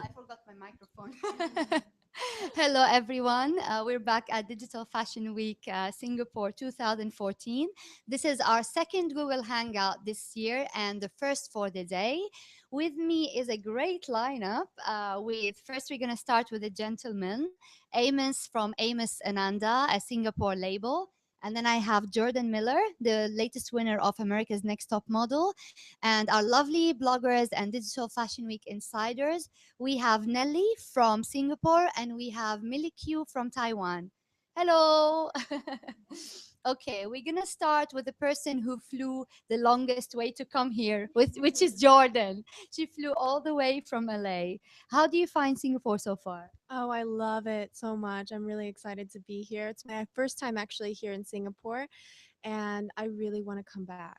I forgot my microphone. Hello, everyone. We're back at Digital Fashion Week Singapore 2014. This is our second Google Hangout this year and the first for the day. With me is a great lineup. With first, we're going to start with a gentleman, Amos from Amos Ananda, a Singapore label. And then I have Jourdan Miller, the latest winner of America's Next Top Model, and our lovely bloggers and Digital Fashion Week insiders. We have Nellie from Singapore and we have MillyQ from Taiwan. Hello. Okay, we're gonna start with the person who flew the longest way to come here, which is Jordan. She flew all the way from LA. How do you find Singapore so far? Oh, I love it so much. I'm really excited to be here. It's my first time actually here in Singapore, and I really want to come back.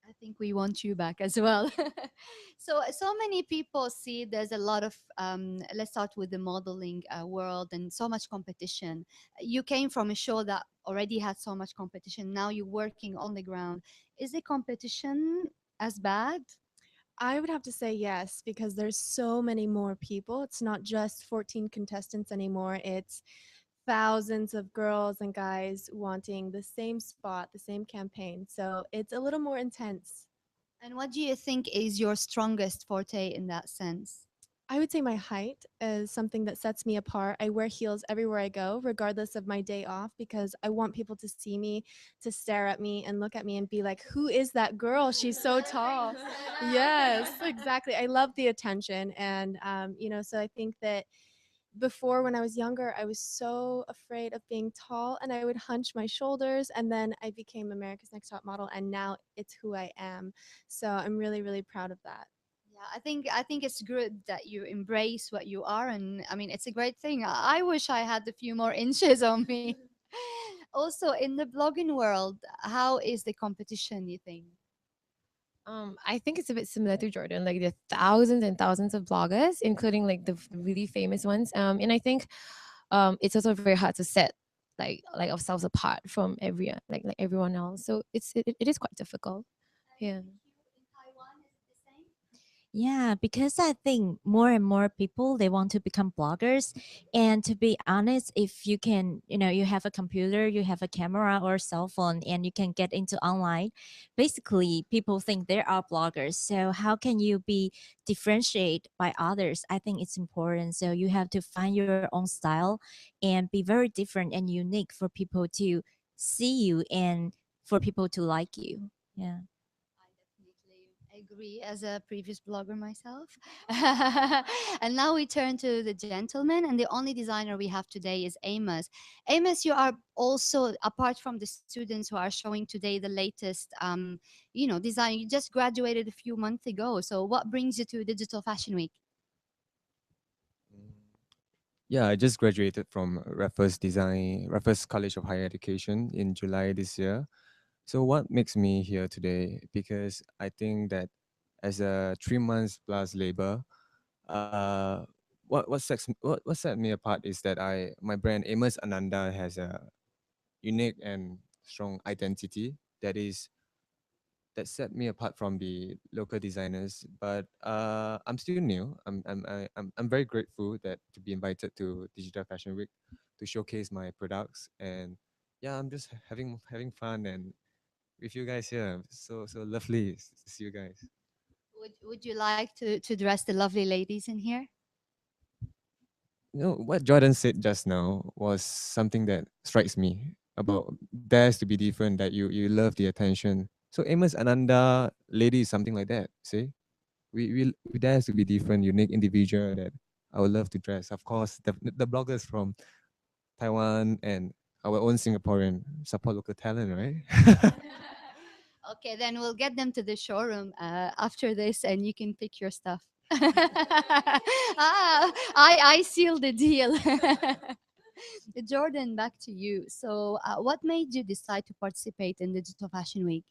I think we want you back as well. So many people see there's a lot of, let's start with the modeling world and so much competition. You came from a show that already had so much competition. Now you're working on the ground. Is the competition as bad? I would have to say yes because there's so many more people. It's not just 14 contestants anymore. It's thousands of girls and guys wanting the same spot, the same campaign. So it's a little more intense. And what do you think is your strongest forte in that sense? I would say my height is something that sets me apart. I wear heels everywhere I go, regardless of my day off, because I want people to see me, to stare at me and look at me and be like, who is that girl? She's so tall. Yes, exactly. I love the attention. And, so I think that before when I was younger, I was so afraid of being tall and I would hunch my shoulders. And then I became America's Next Top Model, and now it's who I am. So I'm really, really proud of that. Yeah, I think it's good that you embrace what you are, and I mean it's a great thing. I wish I had a few more inches on me. Also, in the blogging world, how is the competition? You think? I think it's a bit similar to Jordan. Like there are thousands and thousands of bloggers, including like the really famous ones. And I think it's also very hard to set like ourselves apart from like everyone else. So it is quite difficult. Yeah. In Taiwan, is it the same? Yeah, because I think more and more people they want to become bloggers. And to be honest, if you can, you have a computer, you have a camera or cell phone, and you can get into online, basically people think they are bloggers. So how can you be differentiate by others? I think it's important. So you have to find your own style and be very different and unique for people to see you and for people to like you. Yeah. I definitely agree as a previous blogger myself. And now we turn to the gentleman, and the only designer we have today is Amos. Amos, you are also, apart from the students who are showing today the latest, design, you just graduated a few months ago. So what brings you to Digital Fashion Week? Mm, Yeah, I just graduated from Raffles College of Higher Education in July this year. So what makes me here today? Because I think that as a 3 months plus labor, uh, what set me apart is that my brand Amos Ananda has a unique and strong identity that set me apart from the local designers. But I'm still new. I'm very grateful that to be invited to Digital Fashion Week to showcase my products. And yeah, I'm just having fun and with you guys here. So lovely to see you guys. Would you like to dress the lovely ladies in here? You know what Jordan said just now was something that strikes me about dares to be different. That you love the attention. So Amos Ananda lady is something like that. See, we dare to be different, unique individual that I would love to dress. Of course, the bloggers from Taiwan and our own Singaporean support local talent, right? Okay, then we'll get them to the showroom after this, and you can pick your stuff. I seal the deal. Jordan, back to you. So, what made you decide to participate in Digital Fashion Week?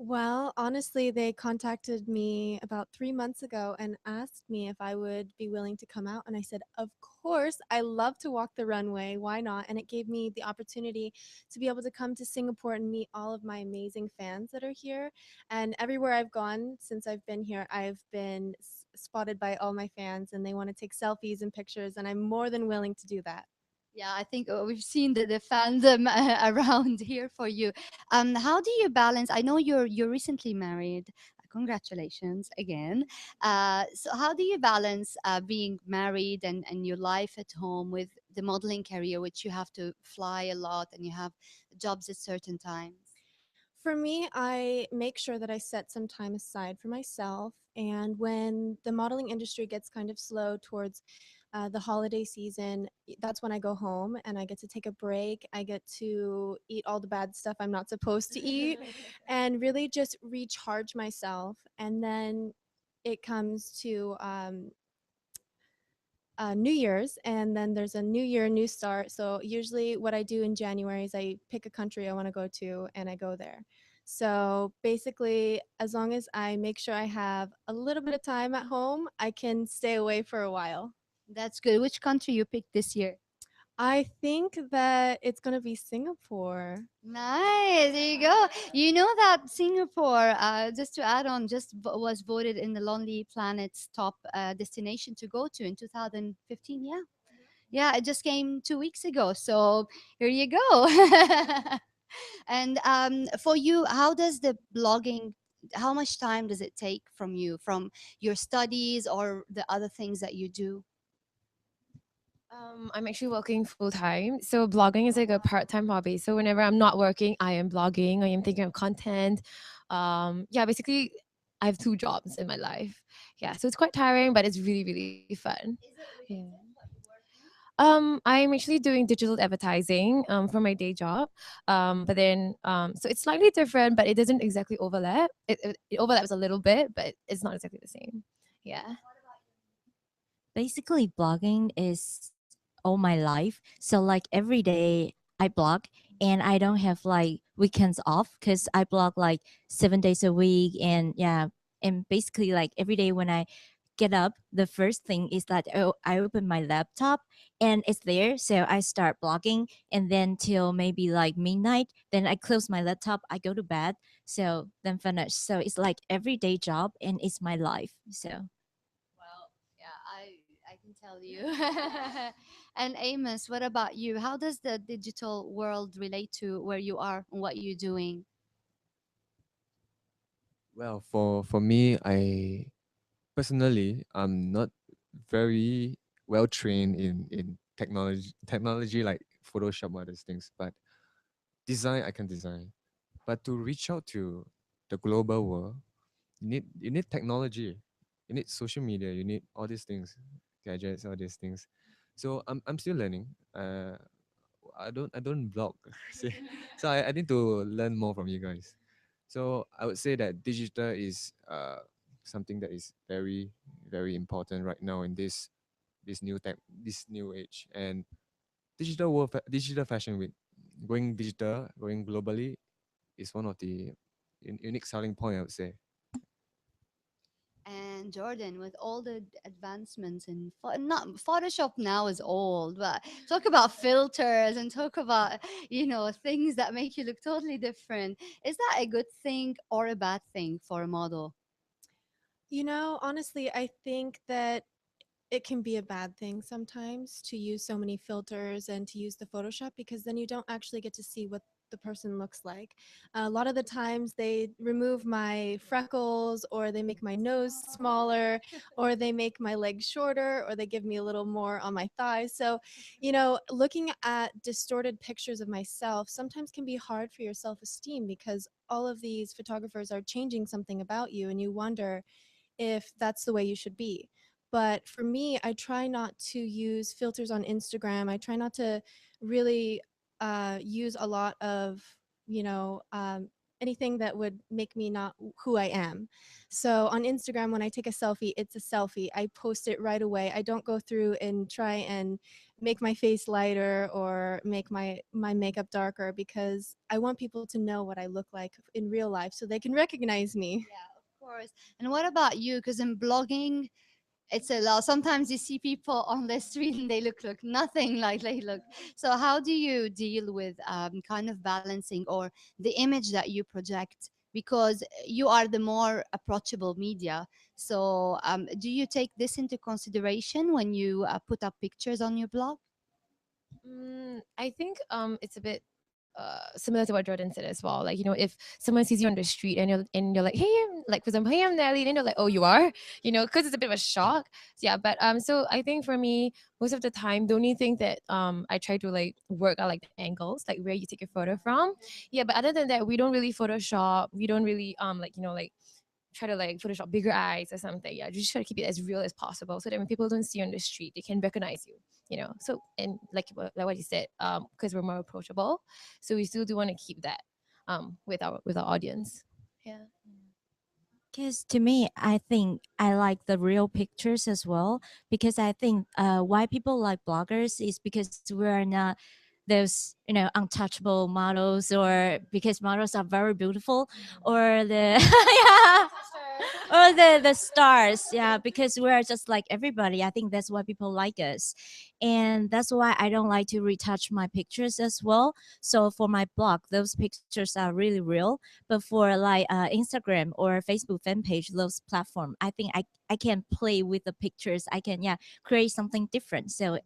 Well, honestly, they contacted me about 3 months ago and asked me if I would be willing to come out. And I said, of course, I love to walk the runway. Why not? And it gave me the opportunity to be able to come to Singapore and meet all of my amazing fans that are here. And everywhere I've gone since I've been here, I've been spotted by all my fans and they want to take selfies and pictures. And I'm more than willing to do that. Yeah, I think we've seen the fandom around here for you. How do you balance? I know you're recently married. Congratulations again. So how do you balance being married and your life at home with the modeling career, which you have to fly a lot and you have jobs at certain times? For me, I make sure that I set some time aside for myself. And when the modeling industry gets kind of slow towards the holiday season, that's when I go home and I get to take a break. I get to eat all the bad stuff I'm not supposed to eat and really just recharge myself. And then it comes to New Year's, and then there's a new year, new start. So usually, what I do in January is I pick a country I want to go to, and I go there. So basically, as long as I make sure I have a little bit of time at home, I can stay away for a while. That's good. Which country you picked this year? I think that it's gonna be Singapore. Nice. There you go. You know that Singapore, just to add on, just was voted in the Lonely Planet's top destination to go to in 2015. Yeah. Yeah, it just came 2 weeks ago. So here you go. And for you, how does the blogging, how much time does it take from you, from your studies or the other things that you do? I'm actually working full time. So blogging is like a part-time hobby. So whenever I'm not working, I am blogging. I am thinking of content. Yeah, basically I have two jobs in my life. Yeah, so it's quite tiring, but it's really, really fun. Yeah. I'm actually doing digital advertising for my day job. But then so it's slightly different, but it doesn't exactly overlap. It overlaps a little bit, but it's not exactly the same. Yeah. Basically, blogging is all my life. So like every day I blog and I don't have like weekends off because I blog like 7 days a week. And yeah, and basically like every day when I get up, the first thing is that I open my laptop and it's there. So I start blogging and then till maybe like midnight, then I close my laptop, I go to bed. So then finish. So it's like everyday job and it's my life. So Well, yeah, I can tell you. And Amos, what about you? How does the digital world relate to where you are and what you're doing? Well, for me, I personally, I'm not very well trained in technology like Photoshop or those things, but design I can design. But to reach out to the global world, you need technology, you need social media, you need all these things, gadgets, all these things. So I'm still learning. I don't blog. See, so I need to learn more from you guys. So I would say that digital is something that is very very important right now in this new age. And digital fashion week, going digital, going globally, is one of the unique selling point, I would say. And Jordan, with all the advancements in not Photoshop now is old, but talk about filters and talk about things that make you look totally different. Is that a good thing or a bad thing for a model? Honestly, I think that it can be a bad thing sometimes to use so many filters and to use the Photoshop because then you don't actually get to see what the person looks like. A lot of the times they remove my freckles or they make my nose smaller or they make my legs shorter or they give me a little more on my thighs. So, looking at distorted pictures of myself sometimes can be hard for your self-esteem because all of these photographers are changing something about you and you wonder if that's the way you should be. But for me, I try not to use filters on Instagram. I try not to really use a lot of, you know, um, anything that would make me not who I am. So on Instagram, when I take a selfie, it's a selfie. I post it right away. I don't go through and try and make my face lighter or make my makeup darker, because I want people to know what I look like in real life so they can recognize me. Yeah, of course. And what about you? Because in blogging, it's a lot. Sometimes you see people on the street and they look nothing like they look. So how do you deal with kind of balancing or the image that you project? Because you are the more approachable media. So do you take this into consideration when you put up pictures on your blog? I think it's a bit similar to what Jordan said as well. Like, you know, if someone sees you on the street and you're like, hey, like for example, hey, I'm Nellie, then they're like, oh, you are, you know, because it's a bit of a shock. So, yeah, but so I think for me, most of the time, the only thing that I try to like work out like the angles, like where you take your photo from. Yeah, but other than that, we don't really Photoshop. We don't really like you know like try to like Photoshop bigger eyes or something. Yeah, just try to keep it as real as possible so that when people don't see you on the street, they can recognize you. You know, so and like what you said, because we're more approachable, so we still do want to keep that with our audience. Yeah. Because to me, I think I like the real pictures as well. Because I think why people like bloggers is because we're not those untouchable models, or because models are very beautiful, or the yeah, or the stars. Yeah, because we're just like everybody. I think that's why people like us, and that's why I don't like to retouch my pictures as well. So for my blog, those pictures are really real. But for like Instagram or Facebook fan page, those platform, I think I can play with the pictures. I can, yeah, create something different. So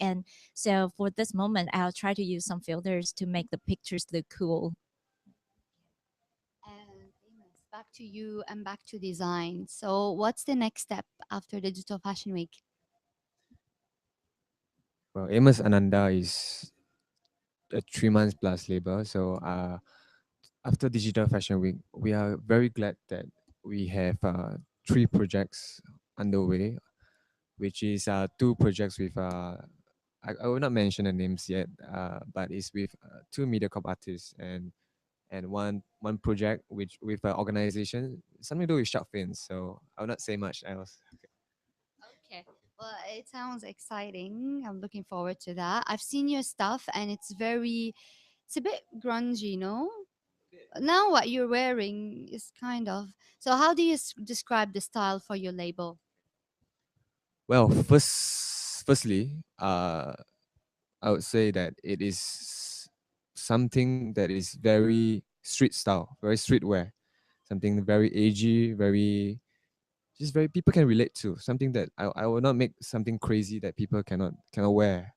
for this moment, I'll try to use some filters to make the pictures look cool. And Amos, back to you and back to design. So what's the next step after Digital Fashion Week? Well, Amos Ananda is a 3 months plus labor. So after Digital Fashion Week, we are very glad that we have three projects underway, which is two projects with I will not mention the names yet, but it's with two MediaCorp artists and one project which with an organization something to do with shark fins. So I will not say much else. Okay. Well, it sounds exciting. I'm looking forward to that. I've seen your stuff and it's a bit grungy, no? Now what you're wearing is kind of. So how do you describe the style for your label? Well, firstly, I would say that it is something that is very street style, very streetwear, something very agey, very just very people can relate to. Something that I will not make something crazy that people cannot wear.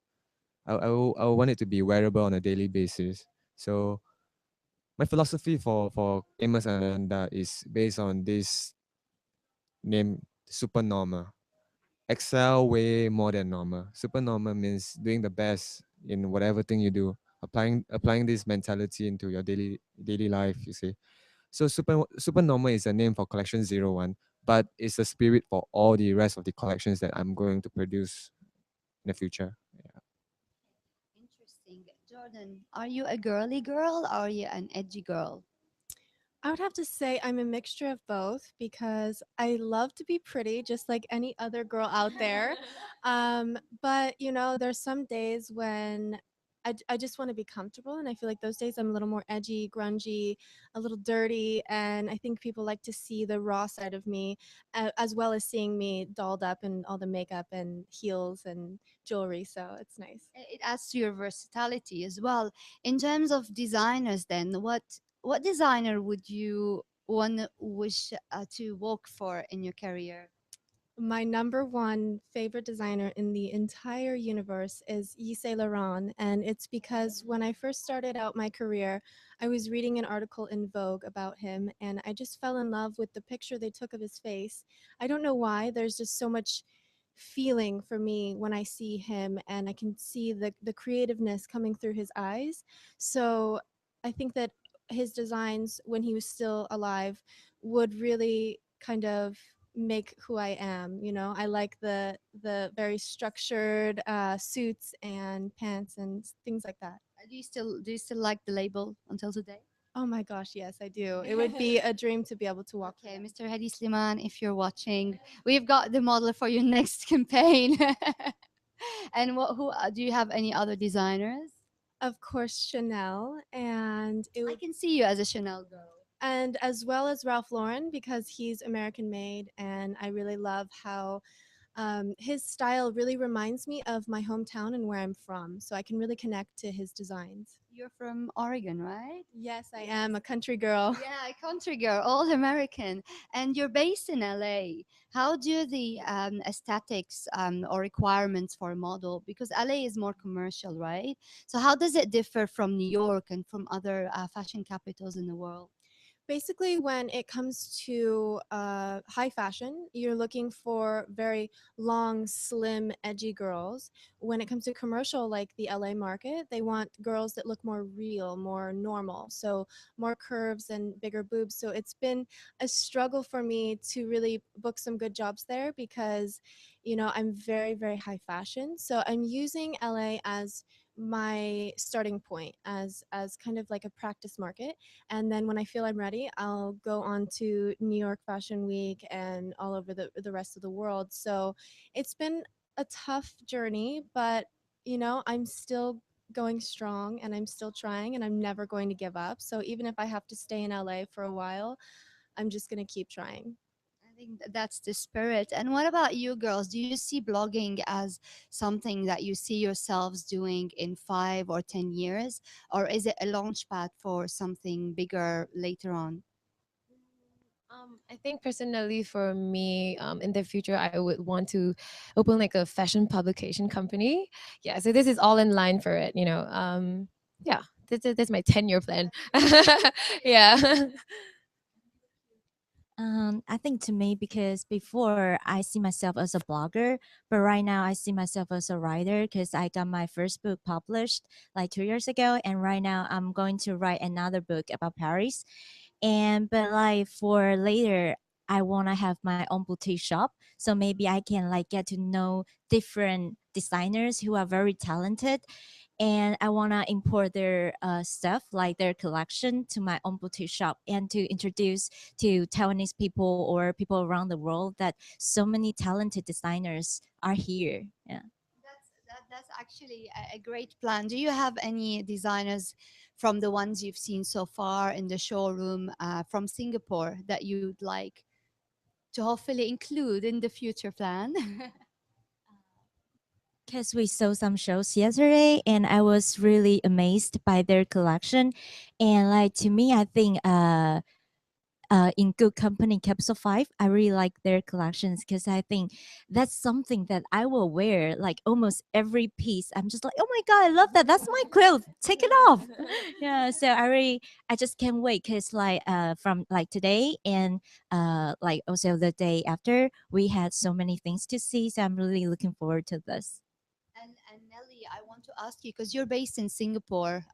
I will want it to be wearable on a daily basis. So my philosophy for Amos Ananda is based on this name super normal. Excel way more than normal. Super normal means doing the best in whatever thing you do. Applying this mentality into your daily life, you see. So super normal is a name for collection 01, but it's a spirit for all the rest of the collections that I'm going to produce in the future. Yeah. Interesting. Jordan, are you a girly girl or are you an edgy girl? I would have to say I'm a mixture of both, because I love to be pretty just like any other girl out there. But there's some days when I just want to be comfortable, and I feel like those days I'm a little more edgy, grungy, a little dirty, and I think people like to see the raw side of me, as well as seeing me dolled up in all the makeup and heels and jewelry. So it's nice. It adds to your versatility as well. In terms of designers, then what designer would you want wish to work for in your career? My number one favorite designer in the entire universe is Yves Saint Laurent, and it's because when I first started out my career, I was reading an article in Vogue about him, and I just fell in love with the picture they took of his face. I don't know why. There's just so much feeling for me when I see him, and I can see the creativeness coming through his eyes. So I think that his designs, when he was still alive, would really kind of make who I am. I like the very structured suits and pants and things like that. Do you still like the label until today? Oh my gosh, yes, I do. It would be a dream to be able to walk for Okay, them. Mr. Hadi Sliman, if you're watching, we've got the model for your next campaign. And what? Who do you have any other designers? Of course, Chanel, and it I would, can see you as a Chanel girl. and as well as Ralph Lauren because he's American made, and I really love how his style really reminds me of my hometown and where I'm from, so I can really connect to his designs. You're from Oregon, right? Yes, I am a country girl. Yeah, country girl, all American, and you're based in LA. How do the aesthetics or requirements for a model? Because LA is more commercial, right? So how does it differ from New York and from other fashion capitals in the world? Basically, when it comes to high fashion, you're looking for very long, slim, edgy girls. When it comes to commercial, like the LA market, they want girls that look more real, more normal. So, more curves and bigger boobs. So, it's been a struggle for me to really book some good jobs there because, I'm very, very high fashion. So, I'm using LA as my starting point as kind of like a practice market, and then when I feel I'm ready, I'll go on to New York Fashion Week and all over the rest of the world. So it's been a tough journey, but I'm still going strong and I'm still trying and I'm never going to give up. So even if I have to stay in LA for a while, I'm just going to keep trying. I think that's the spirit. And what about you girls? Do you see blogging as something that you see yourselves doing in 5 or 10 years? Or is it a launch pad for something bigger later on? I think personally for me, in the future, I would want to open like a fashion publication company. Yeah, so this is all in line for it, you know. Yeah, that's my 10-year plan. Yeah. I think to me, because before I see myself as a blogger, but right now I see myself as a writer because I got my first book published like 2 years ago, and right now I'm going to write another book about Paris. And but like for later, I want to have my own boutique shop, so maybe I can like get to know different designers who are very talented, and I want to import their stuff, like their collection, to my own boutique shop and to introduce to Taiwanese people or people around the world that so many talented designers are here. Yeah. That's actually a great plan. Do you have any designers from the ones you've seen so far in the showroom from Singapore that you'd like to hopefully include in the future plan? Because we saw some shows yesterday and I was really amazed by their collection. And like to me, I think in Good Company Capsule 5, I really like their collections because I think that's something that I will wear like almost every piece. I'm just like, oh my God, I love that. That's my quilt. Take it off. Yeah. So I just can't wait because like from like today and like also the day after, we had so many things to see. So I'm really looking forward to this. And Nelly, I want to ask you because you're based in Singapore.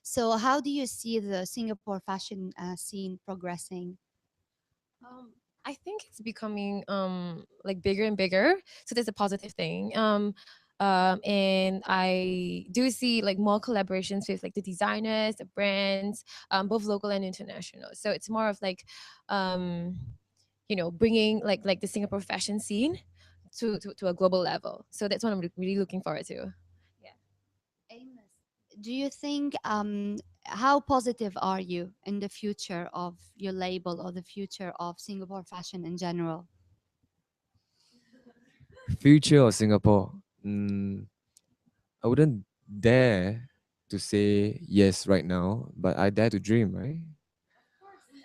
So how do you see the Singapore fashion scene progressing? I think it's becoming like bigger and bigger. So that's a positive thing. And I do see like more collaborations with like the designers, the brands, both local and international. So it's more of like, um, bringing like the Singapore fashion scene to a global level. So that's what I'm really looking forward to. Yeah. Amos, do you think how positive are you in the future of your label or the future of Singapore fashion in general? Future of Singapore. Mm, I wouldn't dare to say yes right now, but I dare to dream, right?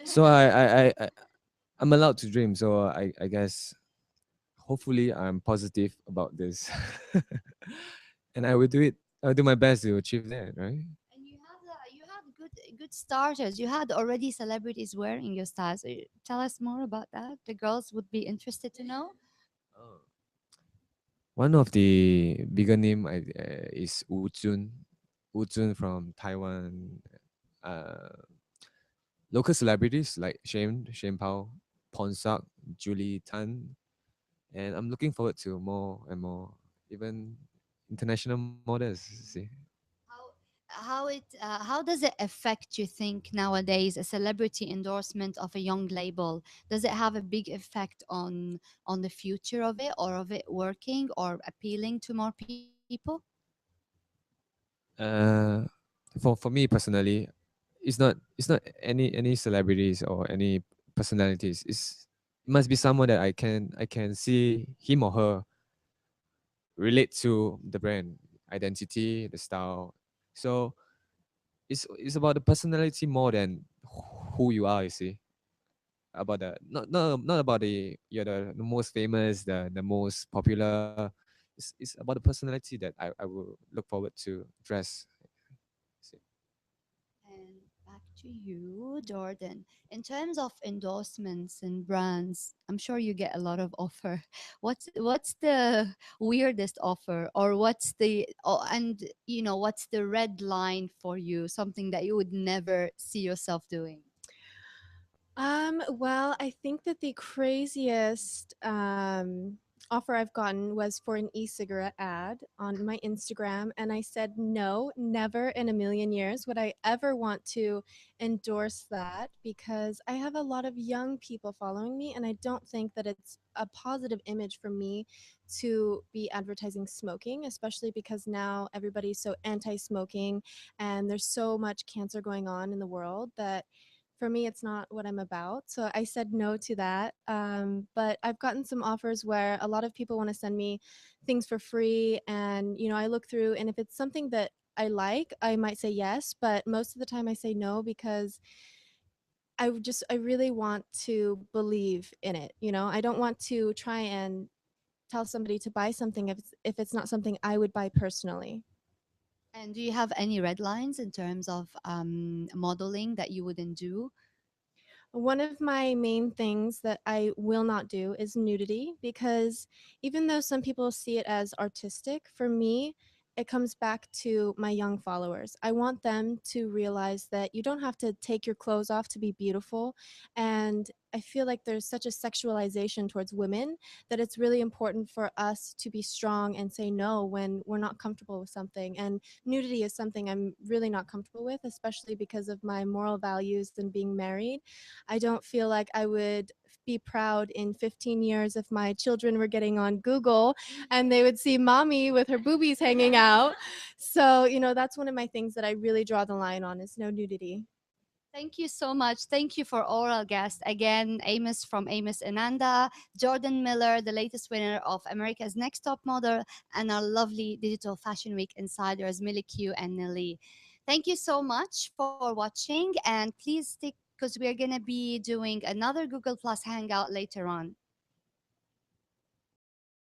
So I'm allowed to dream. So I guess hopefully I'm positive about this, and I will do it. I'll do my best to achieve that, right? And you had good starters. You had already celebrities wearing your styles. Tell us more about that. The girls would be interested to know. Oh. One of the bigger name is Wu Jun from Taiwan. Uh, Local celebrities like Shane Pao, Ponsak, Julie Tan, and I'm looking forward to more and more, even international models. See, How how does it affect, you think, nowadays, a celebrity endorsement of a young label? Does it have a big effect on the future of it, or of it working or appealing to more people? Uh, for me personally, it's not any celebrities or any personalities. It must be someone that I can see him or her relate to the brand identity, the style. So it's about the personality more than who you are. You see, about the not about you're the most famous, the most popular. It's about the personality that I will look forward to dress. See. And back to you, Jordan. In terms of endorsements and brands, I'm sure you get a lot of offer. What's the weirdest offer, or what's the and what's the red line for you? Something that you would never see yourself doing. Well, I think that the craziest offer I've gotten was for an e-cigarette ad on my Instagram, and I said no, never in a million years would I ever want to endorse that, because I have a lot of young people following me, and I don't think that it's a positive image for me to be advertising smoking, especially because now everybody's so anti-smoking and there's so much cancer going on in the world that for me it's not what I'm about, so I said no to that. But I've gotten some offers where a lot of people want to send me things for free, and I look through, and if it's something that I like, I might say yes, but most of the time I say no, because I really want to believe in it. I don't want to try and tell somebody to buy something if it's not something I would buy personally. And do you have any red lines in terms of modeling that you wouldn't do? One of my main things that I will not do is nudity, because even though some people see it as artistic, for me, it comes back to my young followers. I want them to realize that you don't have to take your clothes off to be beautiful. And I feel like there's such a sexualization towards women that it's really important for us to be strong and say no when we're not comfortable with something. And nudity is something I'm really not comfortable with, especially because of my moral values and being married. I don't feel like I would be proud in 15 years if my children were getting on Google and they would see mommy with her boobies hanging out. So, that's one of my things that I really draw the line on, is no nudity. Thank you so much. Thank you for all our guests. Again, Amos from Amos Ananda, Jourdan Miller, the latest winner of America's Next Top Model, and our lovely Digital Fashion Week insiders, MillyQ and Nellie. Thank you so much for watching, and please stick, because we're going to be doing another Google Plus Hangout later on.